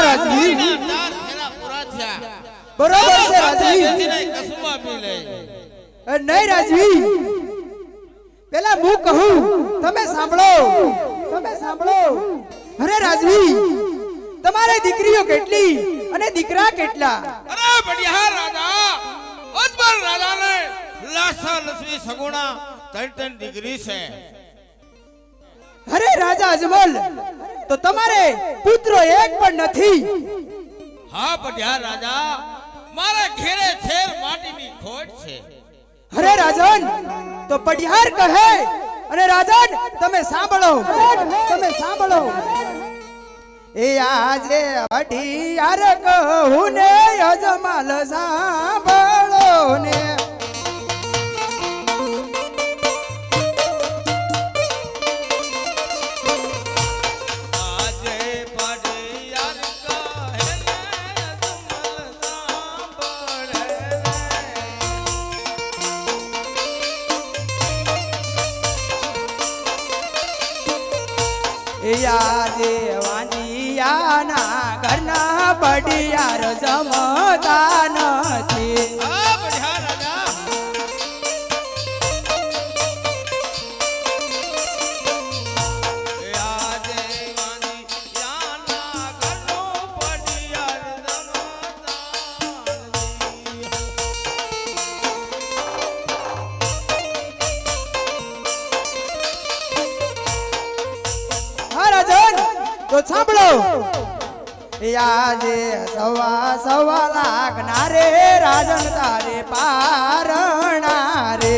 રાજવી ચાર ફેરા પૂરા થયા બરોબર છે રાજવી બેસીને કસુંબા પી લે નહીં રાજવી પેલા હું કહું તમે સાંભળો અરે રાજવી તમારે દીકરીઓ કેટલી અને દીકરા કેટલા અરે બડિયા રાજા અજબર રાજાને લાસા લસવી સગુણા ત્રણ દીકરી છે અરે રાજા અજમલ તો તમારે પુત્રો એક પણ નથી હા બડિયા રાજા મારા ઘેરે છેર માટીની ખોટ છે અરે રાજન તો પડિહાર કહે અને રાજન તમે સાંભળો એ આજે અઢિયાર કહું ને અજમલ સાંભળો ને યાદે વાંડિયાના ઘરના પડિયાર જમતા નથી તો સાંભળો આજે સવા લાગના રે રાજન તારે પારણા રે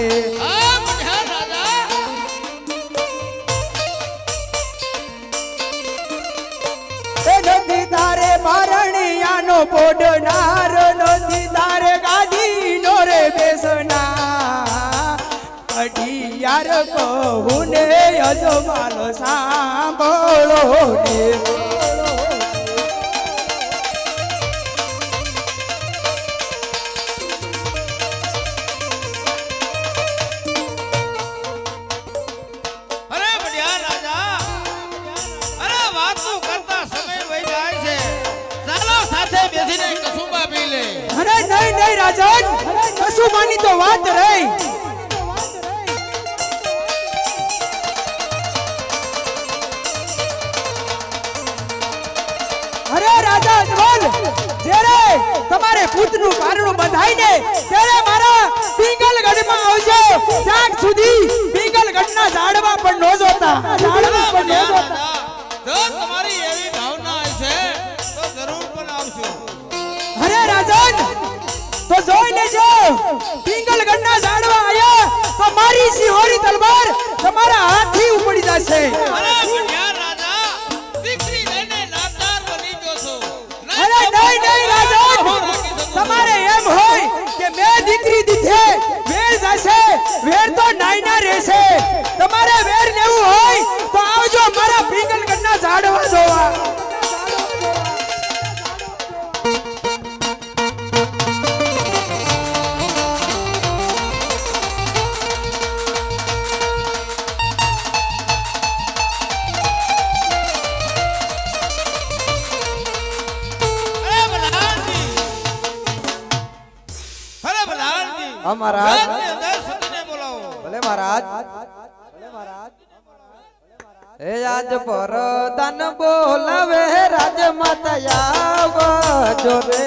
નથી તારે પારણિયાનો પોડનાર નથી તારે ગાદીનો રે બેસનાર અઢિયાર કહું ને અજમાલ સાંભળો ને અરે બડિયા રાજા અરે વાતો કરતા સમય વહી જાય છે ચાલો સાથે બેસીને કસુંબા પી લે અરે નહીં રાજન કસુંબાની તો વાત રહી અરે રાજા અજમલ જ્યારે તમારે પુત્રનું પારણું બંધાઈને ત્યારે મારા પિંગલગઢમાં આવજો ત્યાં સુધી પિંગલગઢના ઝાડવા પણ નો જોતા જો તમારી એવી ભાવના હશે તો જરૂર બોલાવશું અરે રાજન તો જોઈ લેજો પિંગલગઢના ઝાડવા આયા તો મારી સિંહોરી તલવાર તમારા હાથથી ઉપડી જશે અરે બડિયા રાજા દીકરી લઈને નાતાર બની જોશો અરે નહીં રાજન તમારે એમ હોય કે મેં દીકરી દીધે વેર જશે વેર તો નાઈના રહેશે તમારે વેર લેવું હોય તો આવજો મારા પિંગલગઢના ઝાડવા જોવા महाराज भले महाराज हे आज पर दान बोलावे राज माता आवजो रे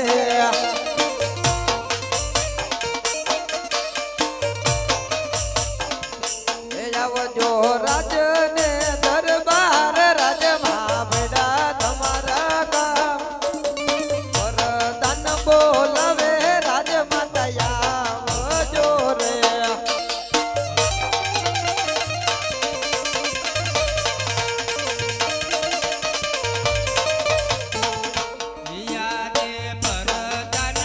हे आवजो राज ने दरबार राज मामड़ा तुम्हारा गाम पर दान बोलावे राज माता आवजो रे पर दान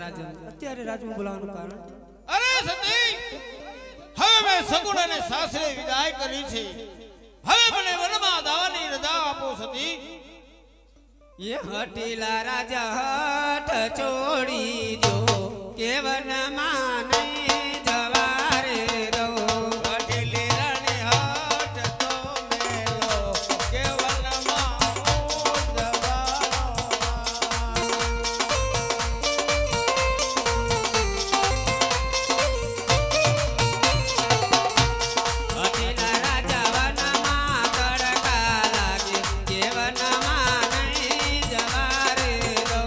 રાજન અત્યારે રાજુ બોલાવવાનું કારણ અરે સતી હવે મેં સગુણ અને સાસરે વિદાય કરી છે હવે મને વનમાં દાવાની રજા આપો સતી ये हटीला राजा हट छोड़ी दो केवन माने जवारे दो હઠેલી રાણી હઠ તો મેલો કેવલમાં हटीला राजा वनमा तड़का लागे केवन माने जवारे दो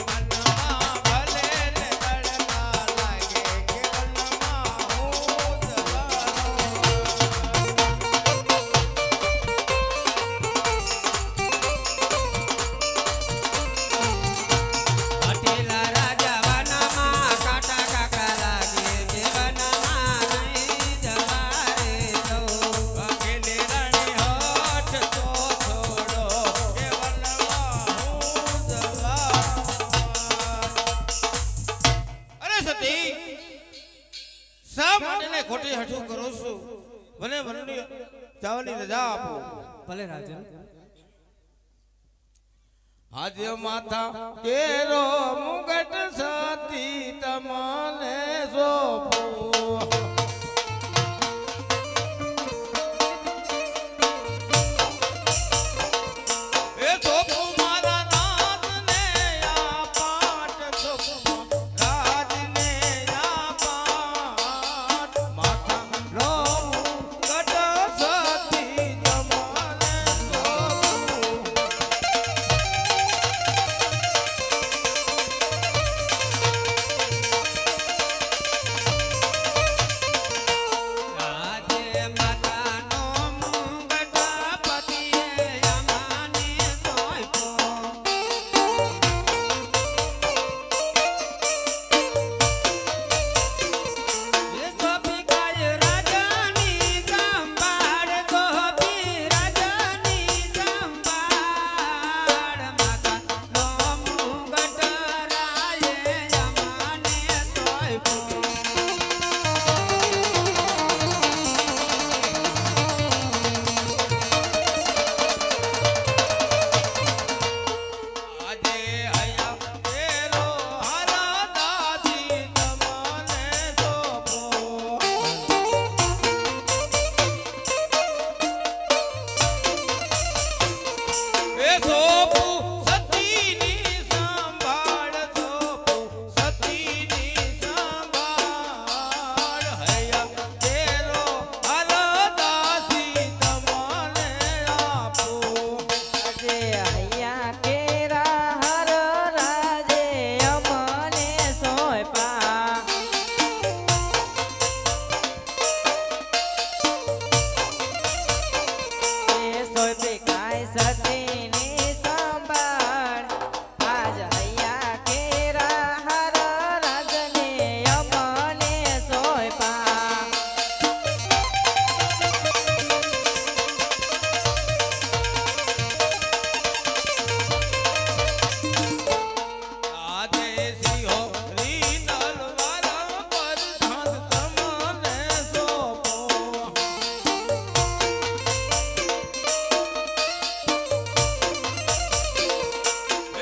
મનમાં ભલે ને તડકા લાગે કેવલમાં हटीला राजा वनमा काटा काका लागे केवन माने जवारे दो હઠેલી રાણી હઠ તો છોડો અરે સતી શા માટે ને ખોટી હઠું કરો છો મને વનની જવાની રજા આપો ભલે રાજન આજે માથા કેરો મુગટ સતી તમને સોપો એ સોપો મારા નાથને આ પાટ સોપો રાજને આ પાટ માથા નો મુગટ સતી તમને સોપો આજે માતાનો મુંગટ પતિએ અમાને સોંપ્યો એ સોંપી કાય રાજાની સંભાળ સોંપી રાજાની સંભાળ માતાનો મુંગટ રાયે અમાને સોંપ્યો આજે આયા કેરો હારા દાદી તમને સોપો એ સોપુ સતીની સંભાળ સોપુ સતીની સંભાળ હૈયા કેરો હારા દાદી તમને આપો આજે હૈયા કેરા હર રાજે અમને સોંપ્યા એ સોંપી કાંઈ સતીની સંભાળ આજ હૈયા કેરા હર રાજને અમને સોંપ્યા આજે સિંહો રી તલવાર પર ધન તમને સોપો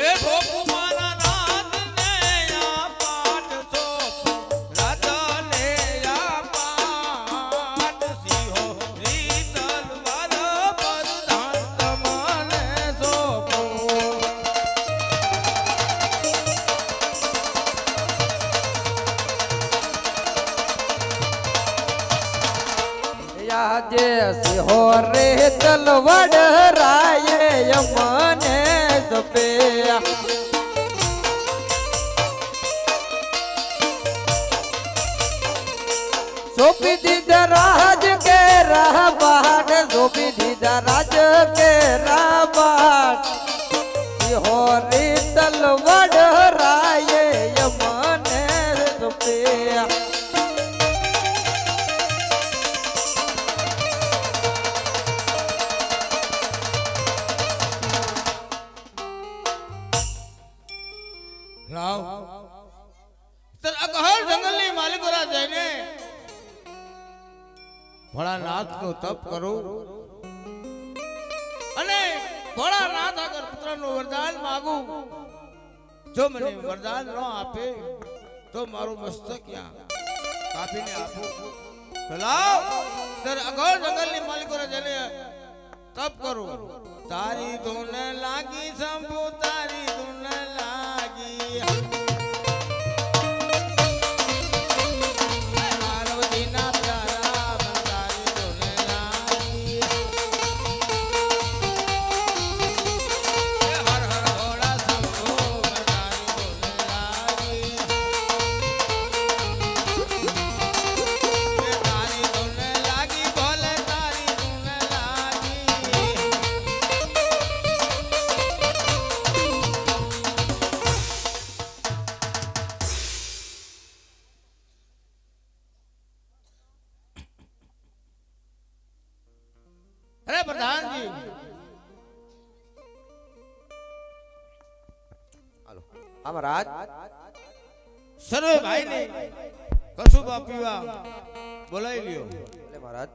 એ સોપુ મારા નાથને આ પાટ સોપુ રાજાને આ પાટ સિંહો રી તલવાર પર ધન તમને સોપો યાદે સિહોર રે તલવડ રાયે અમને સપે સોપી દીધા રાજ કે રાબાટ સોપી દીધા રાજ કે રાબાટ સિહોર રે તલવડ રાયે અમને સપે રાવ ભોળાનાથનું તપ કરું અને ભોળાનાથ આગળ પુત્રનું વરદાન માંગું. જો મને વરદાન ન આપે તો મારું મસ્તક ક્યાં કાપીને આપું. તો લાવ ત્યારે અઘોર જંગલની માલિકોને જઈને તપ કરું. તારી ધૂન લાગી શંભુ, તારી ધૂન લાગી પાર્વતીના પ્યારા મન, તારી ધૂન લાગી. હર હર ભોળા શંભુ મન, તારી ધૂન લાગી. તારી ધૂન લાગી ભોલે, તારી ધૂન લાગી. अरे प्रधान जी, હાલો હા મહારાજ. सर्वे भाई ने कसुबा पीवा बोलाई लियो. એટલે મહારાજ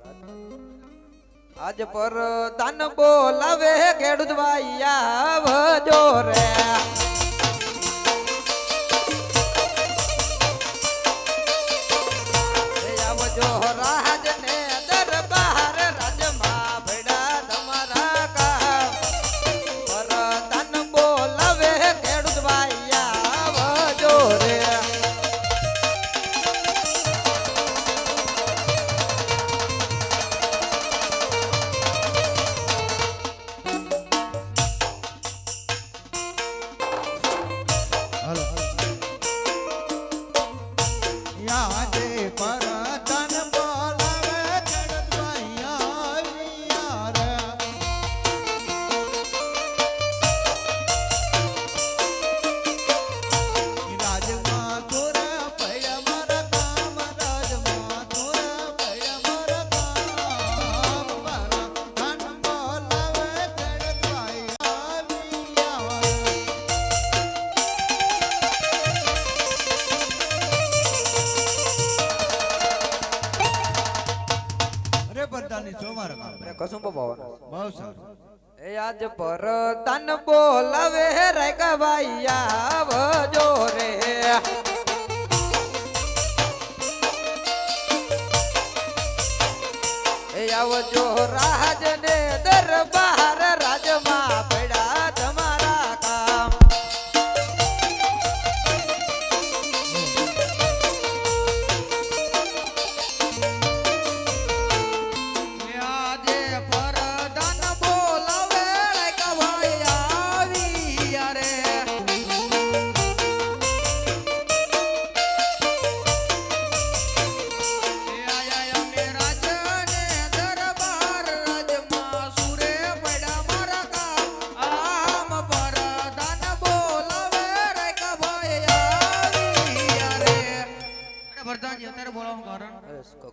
આજ પર દાન બોલાવે ખેડૂત ભાઈ આવજો રે. એ આવજો રાજ ને દરબાર રાજમાં ભેડા તમારા કામ. પર દાન બોલાવે ખેડૂત ભાઈ આવજો રે. કશું પવાના બહુ સારું. એ આજ પર તન બોલાવે રે ભાઈ આવજો રે. એ આવજો રાજ ને દરબાર રાજમાં પડ્યા તમારા કામ. આજે પર તન બોલાવે રે ભાઈ આવી રે.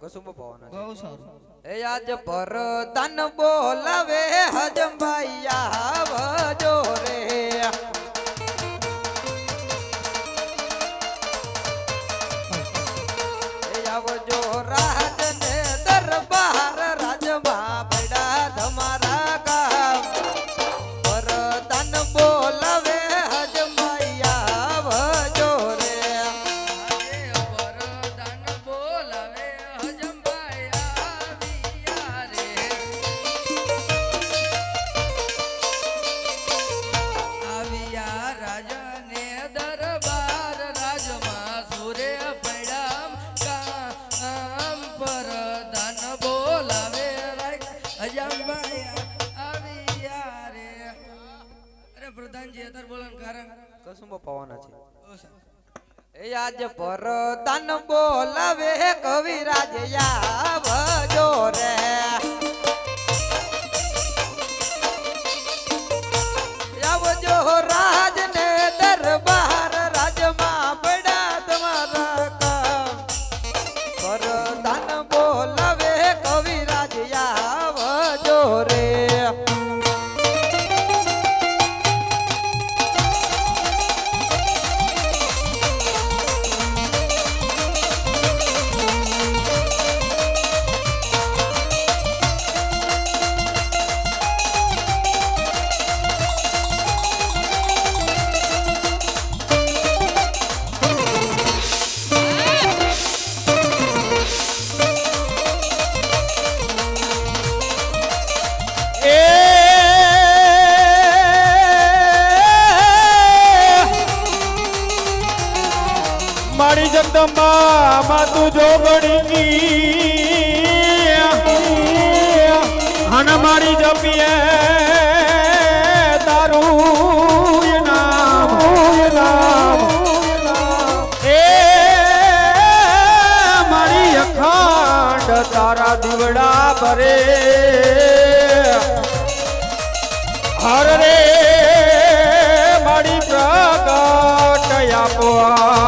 કશું પવાના બહુ સારું. એ આજ પર તન બોલાવે હજમભાઈ આવજો રે. એ આવજો રાજ ને દરબાર રાજમાં પડ્યા તમારા કામ. પર તન બોલાવે હજમભાઈ આવજો રે. કશું પવાના છે. એ આજ પર તન બોલાવે કવિરાજ આવજો રે. આવજો રાજ ને દરબાર રાજમાં પડ્યા તમારા કામ. પર તન બોલાવે કવિરાજ આવજો રે. જગદંબા માતું જોગણી હન મારી જપીએ તારું નામ એ મારી અખંડ તારા દીવડા ભરે હર રે મારી પ્રગટ આપવા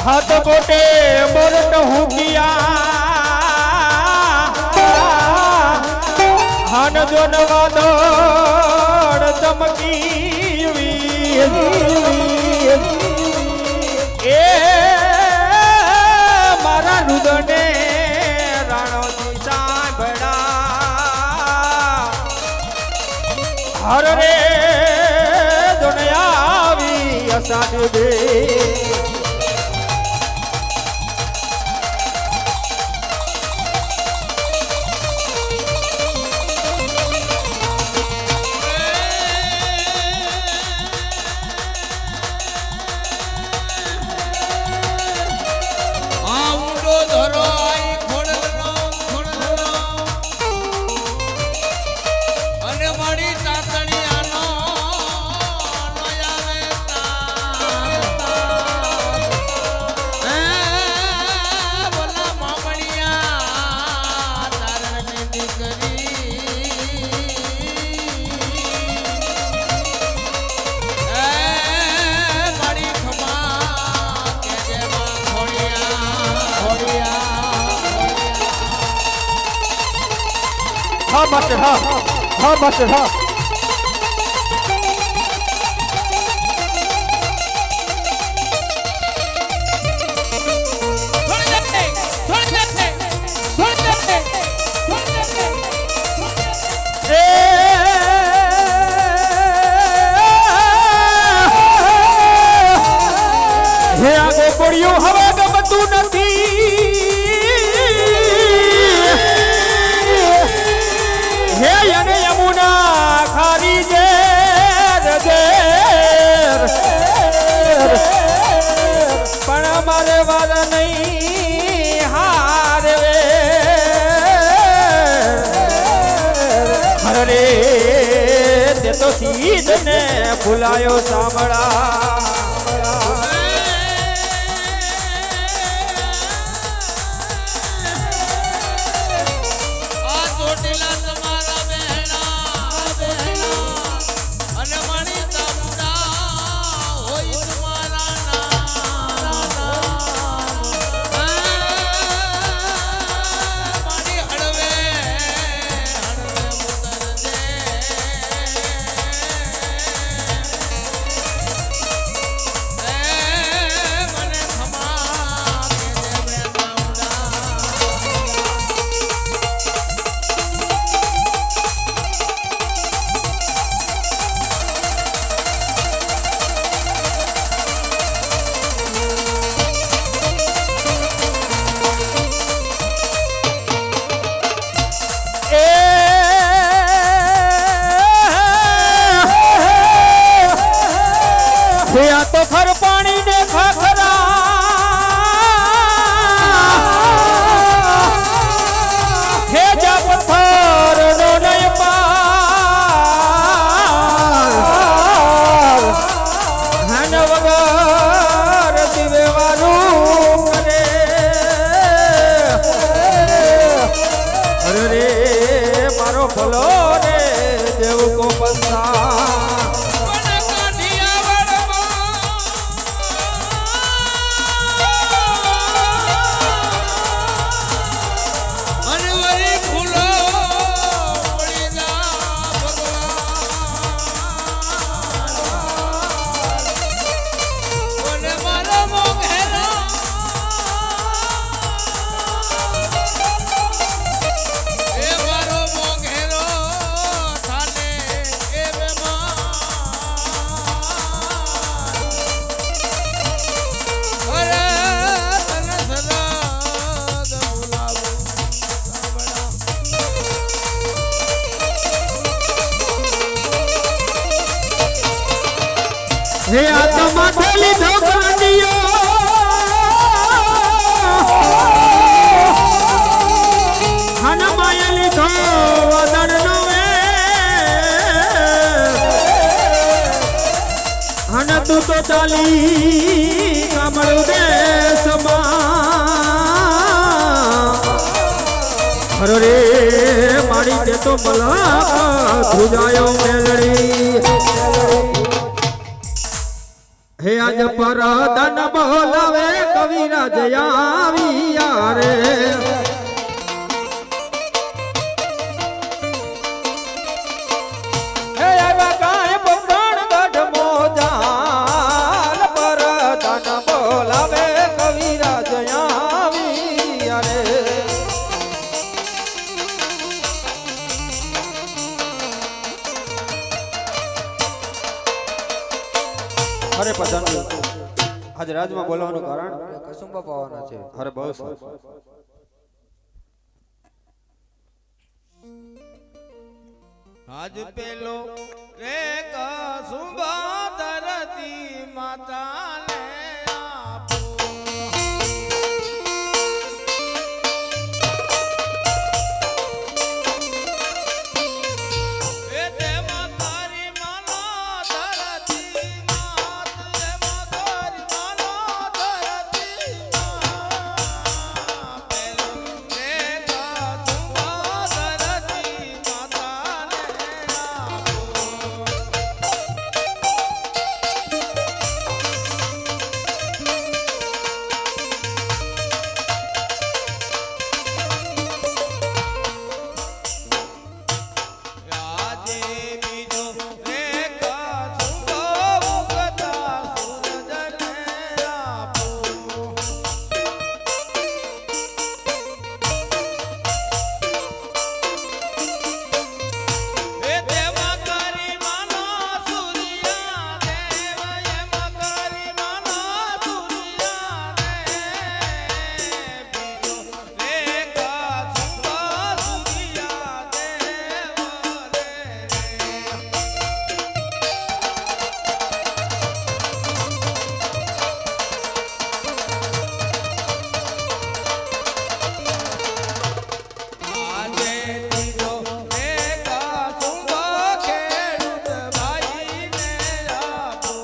હાથ ગોટે બોરટ હુકિયા હાન જોન વાદળ ચમકી એ મારા રુદને રાણોજી સાંભળા હર રે દુનિયા આવી અસાદ દે હા માસ્ટર હા માસ્ટર હા હે આગો પડ્યું હવે ગમતું નથી હે યને યમુના ખારી ઝેર ઝેર પણ મારે વાર નહીં હારે હરે તે તો સીધ ને ભૂલાયો સાંભળા તો ખર પાણી ને ખાખરા હે જા પથ્થર નો નય પાર હન વગર દિવે વારું કરે અરે રે મારો ભલો રે દેવ કો પંસા હે આ તો માથે લીધો કાંડિયો હન માય લીધો વદનનો હન તું તો ચાલી કામળું દેશમાં હરો રે મારી તે તો મલા ધ્રુજાયો મેલડી હે આજ પરદન બોલાવે કવિરાજ આવ્યા રે હે આવા કાય પકણ ગઢ મોજાલ પરદન બોલાવે કવિરાજ આવ્યા રે અરે પ્રધાન આજે રાજમાં બોલાવવાનું કારણ કસુંબા પાવાના છે. અરે બહુ સરસ આજ પેલો રે કસુંબા ધરતી માતાને આપો એ તેમાં તારી માનો ધરતી માત તેમાં તારી માનો ધરતી માત પેલો રે કસુંબા ધરતી માતાને આજે બીજો રે કસુંબા ઉગતા સૂરજને આપો એ દેવા કરી માનો સૂર્યા દેવ એમાં કરી માનો સૂર્યા બીજો રે કસુંબા સૂર્યા દેવ રે આજે ત્રીજો રે કસુંબા ખેડૂત ભાઈને આપો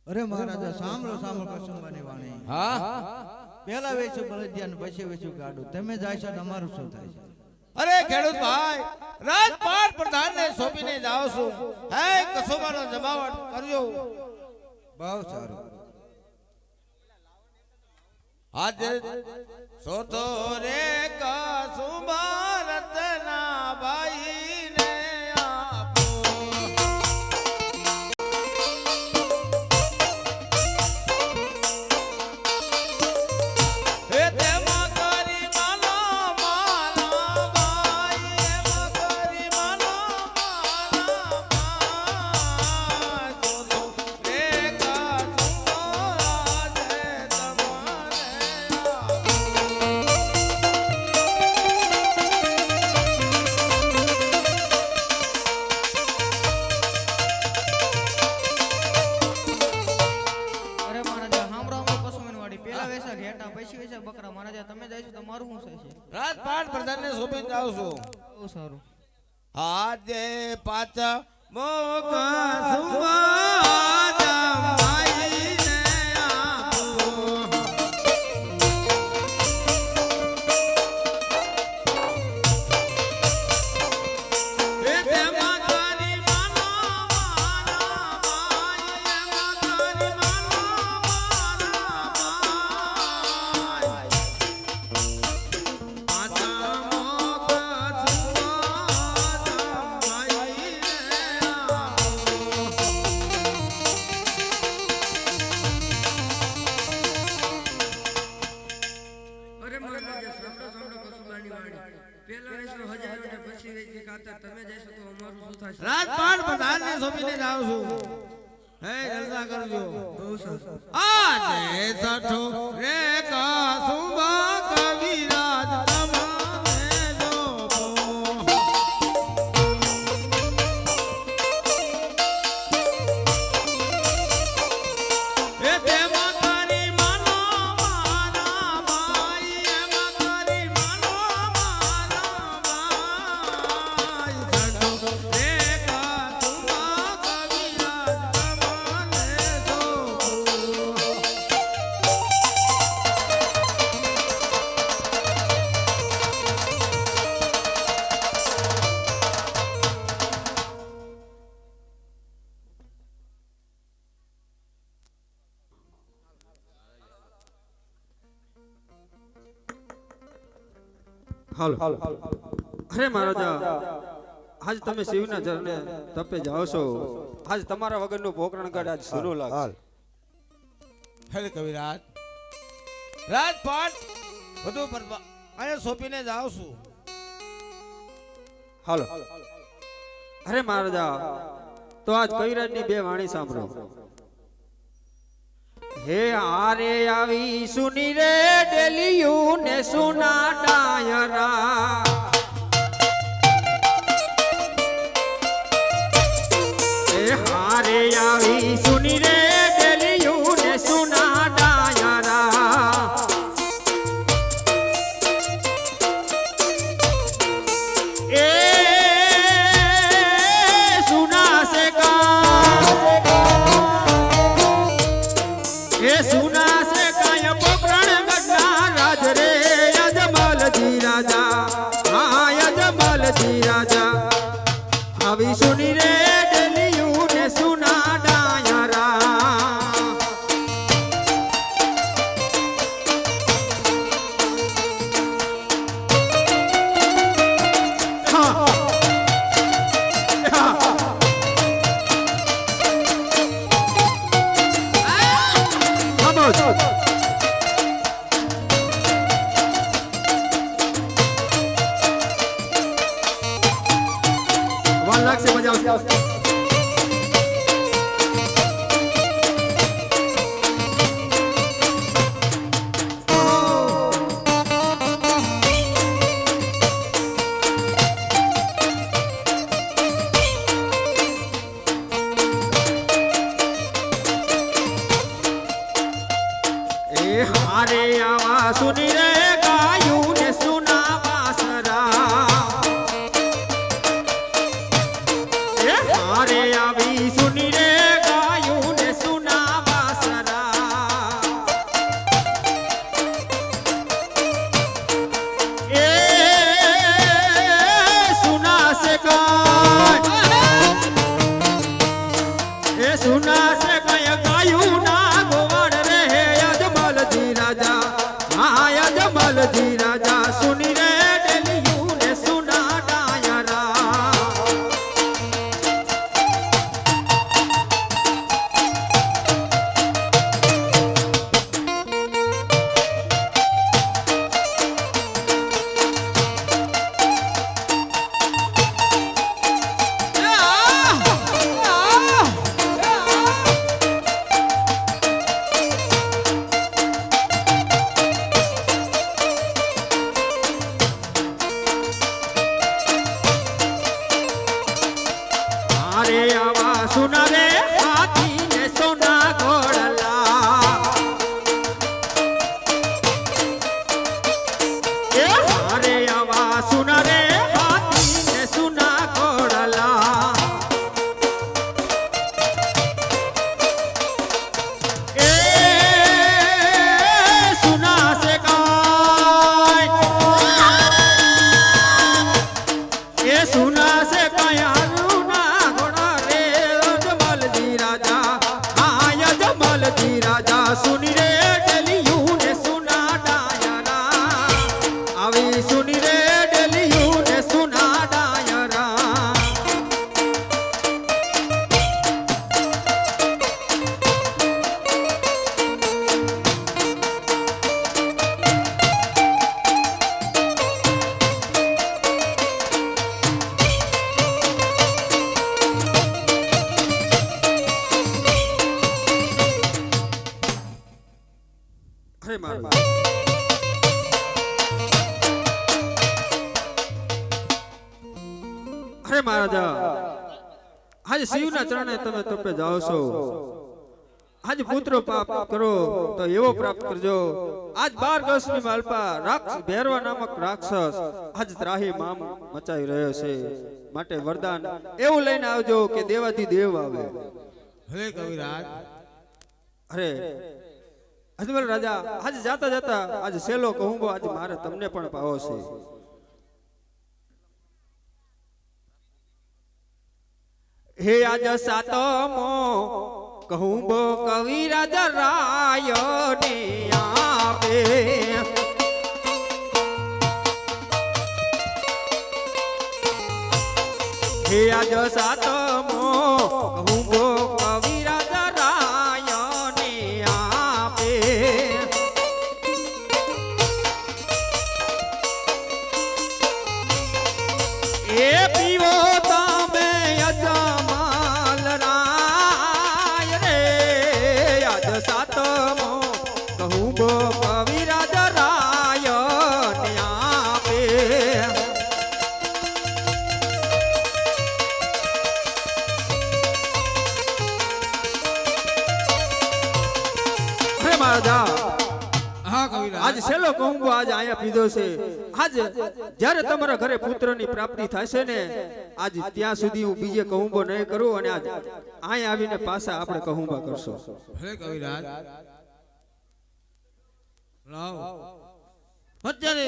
અરે મહારાજા સાંભળો સાંભળો કસુંબાની વાણી હા પહેલા વેચું બળદિયાને પછી વેચું ગાડું તમે જાય છો તો અમારું શું થાય છે? અરે ખેડૂત ભાઈ રાજપાટ પ્રધાનને સોંપીને જાઓ છું હે કસુંબાનો જમાવટ કરજો બહુ સારું. આજે સોતો રે કસુંબા રતના ભાઈને આપો એ તેમાં કરી માનો મારા ભાઈ એમાં કરી માનો મારા ભાઈ સોતો રે કસુંબા આજે તમારે આપો અરે મહારાજા હામરો હામરો કસુંબાની વાડી પહેલા વેચા ઘેટા પછી વેચા બકરા મહારાજા તમે જાય છો તો મારું શું થાય છે? રાજપાટ પ્રધાનને સોંપીને જાઉં છું બહુ સારું. આજે પાછા મોકા સુબા જમાઈને આપો એ તેમાં કરી માનો મારા ભાઈ એમાં કરી માનો મારા ભાઈ પાછા મોકા સુબા જમાઈને અરે મહારાજા સાંભળો સાંભળો કસુંબાની વાડી પહેલા વેચો હજાર ને પછી વેચી કાતર તમે જાય છો તો અમારું શું થાય છે? રાજપાટ પ્રધાનને સોંપીને જાઉં છું હે જલસા કરજો આજે સઠો રે કા સુબા કવિરાજ તમારે જોપો એ તેમાં તારી માનો મારા ભાઈ એમાં તારી માનો મારા ભાઈ સઠો રે કા સુબા કવિરાજ તમારે જોપો હાલો અરે મહારાજા આજ તમે શિવના ચરણે તપે જાઓ છો આજ તમારા વગરનું પોકરણ કાઢ આજ સુનો લાગશે હેલ કવિરાજ રાજપાટ બધું પરબા અહીંયા સોંપીને જાઉં છું હાલો અરે મહારાજા તો આજ કવિરાજની બે વાણી સાંભળો હે આરે આવી સુની રે ડેલિયું ને સુના ડાયરા હે હારે આવી સુની રે ડેલિયું ને સુના ડાયરા એ સુના સે એ સુના સે કાય પોકરણ ગઢના રાજ રે યજમલજી રાજા હા યજમલજી રાજા આવી સુની રે ડેલિયું ને સુના ડાયરા હા Vamos. One lakh se बजाओ એ હારે આવા સુની રે ગાયું ને સુના વાસરા એ હારે આવી સુની રે ગાયું ને સુના વાસરા એ સુના સે ગાય એ સુના સે ગાય ગાયું ના ગોવાડ રે યજમલજી રાજા હા યજમલ અરે મારા અરે મહારાજા આજ શિવના ચરણે તમે તપે જાઓ છો આજ પુત્ર પાપ કરો તો એવો પ્રાપ્ત કરજો આજ 12 ગસની માલપા રાક્ષસ ભેરવા નામક રાક્ષસ આજ ત્રાહી મામ મચાઈ રહ્યો છે માટે વરદાન એવું લઈને આવજો કે દેવાથી દેવ આવે હે કવિરાજ અરે અજમલ રાજા આજ જાતા જાતા આજ સેલો કહું આજ મારે તમને પણ પાવો છે હે આજ સાતમો કહું બો કવિરાજ રાય ને આપે હે આજ સાતમો કહું બો કવિરાજ રાય ને આપે એ પીવો તમે અજમલ રાય રે આજ સાતમો કહું બો કવિરાજ રાય ને આપે હે મહારાજા હા કવિરાજ આજ છેલ્લો કહુંબો આજ આયા પીધો છે આજ જ્યારે તમારા ઘરે પુત્રની પ્રાપ્તિ થશે ને આજ ત્યાં સુધી હું બીજે કહુંબો નહીં કરું અને આજ અહીં આવીને પાછા આપણે કહુંબા કરશો હે કવિરાજ લાવ અત્યારે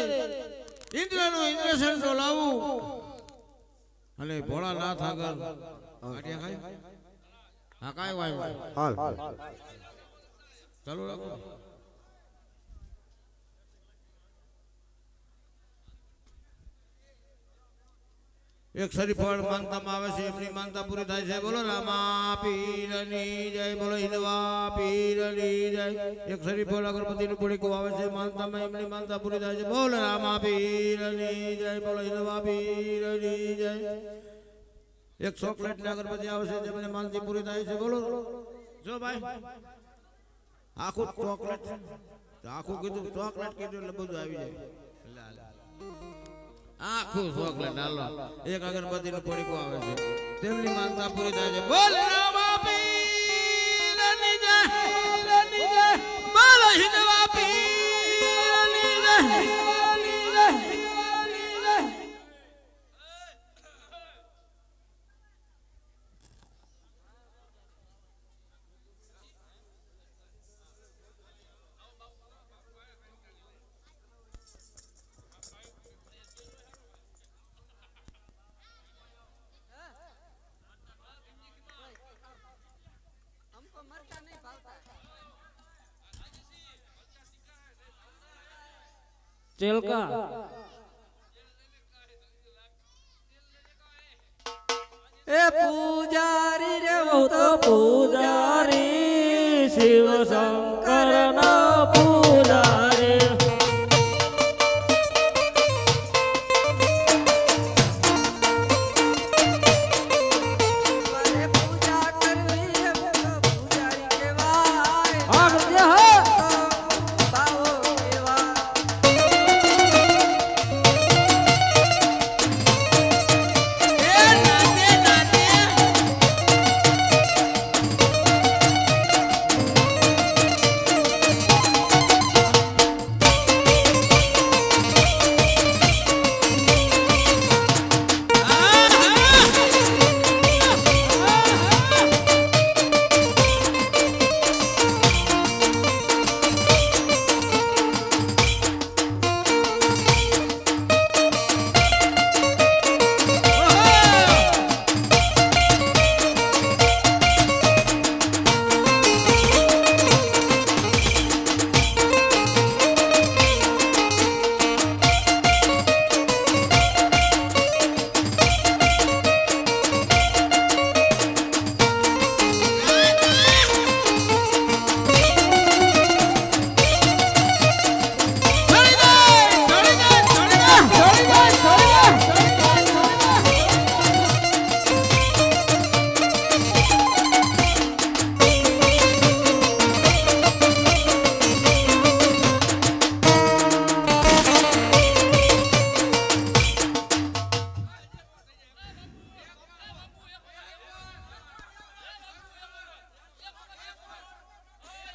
ઇન્દ્રનું ઇન્દ્રસન તો લાવું અને ભોળાનાથ આગળ આડિયા ખાય હા કાંઈ વાય હાલ ચાલુ રાખો એક શરીફળ માનતામાં આવે છે એમની માનતા પૂરી થાય છે બોલો રામા પીરની જય બોલો હિંદવા પીરની જય એક શરીફળ અગરબત્તીનું પુડીકું આવે છે માનતામાં એમની માનતા પૂરી થાય છે બોલો રામા પીરની જય બોલો હિંદવા પીરની જય એક ચોકલેટ ને અગરબત્તી આવે છે જેમને માનતી પૂરી થાય છે બોલો જો ભાઈ આખું ચોકલેટ આખું કીધું ચોકલેટ કીધું એટલે બધું આવી જાય આખું ચોકલેટ હાલો એક અગરબત્તી નું પડીકું આવે છે તેમની માનતા પૂરી થાય છે બોલ રામા પીરની જય બોલ હિંદવા પીરની જય ચેલકા એ પૂજારી રે હું તો પૂજારી શિવ શંકર નો પૂજારી મારે પૂજા કરવી છે પૂજારી કહેવાય આગળ બાવો કહેવાય એ નાતે નાતે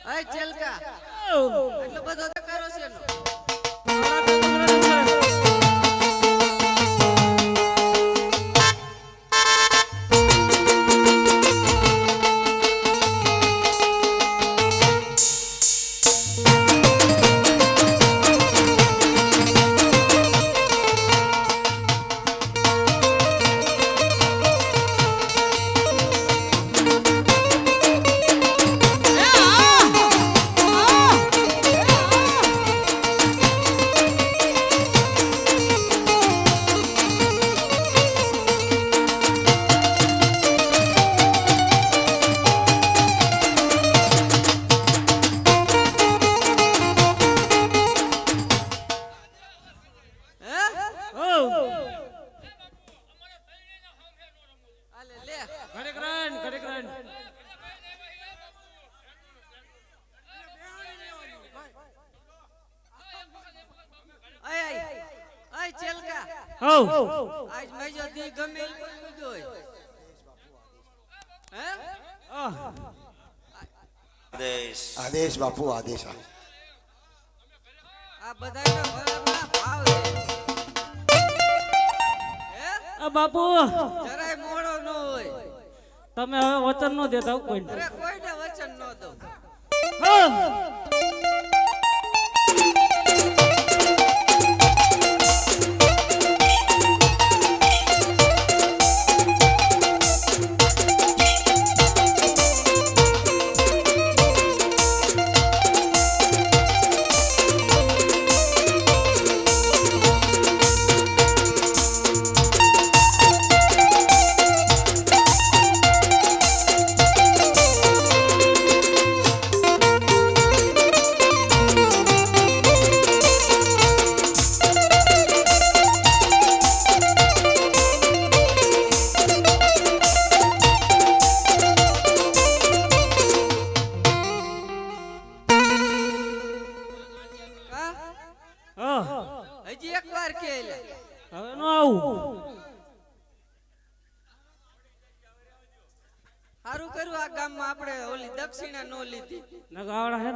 અય ચેલકા એટલો બધો તો કરો છે એનો. આલે લે ઘડીક રહીને, ઘડીક રહીને. અય અય અય ચેલકા હઉ. આજ મેજો દી ગમે ઈ કોઈ લીધો હોય હે આહ. આદેશ બાપુ આદેશ આ બધાયનો ઘરના ભાવ છે હે આ બાપુ જરાય મોડો ન હોય. તમે હવે વચન ન દેતા હો કોઈને. અરે કોઈને વચન ન દઉં. હા. કા હા. હજી એકવાર કે લે હવે નો આવું. સારું કર્યું આ ગામમાં આપણે ઓલી દક્ષિણા નો લીધી. નગાવડા હે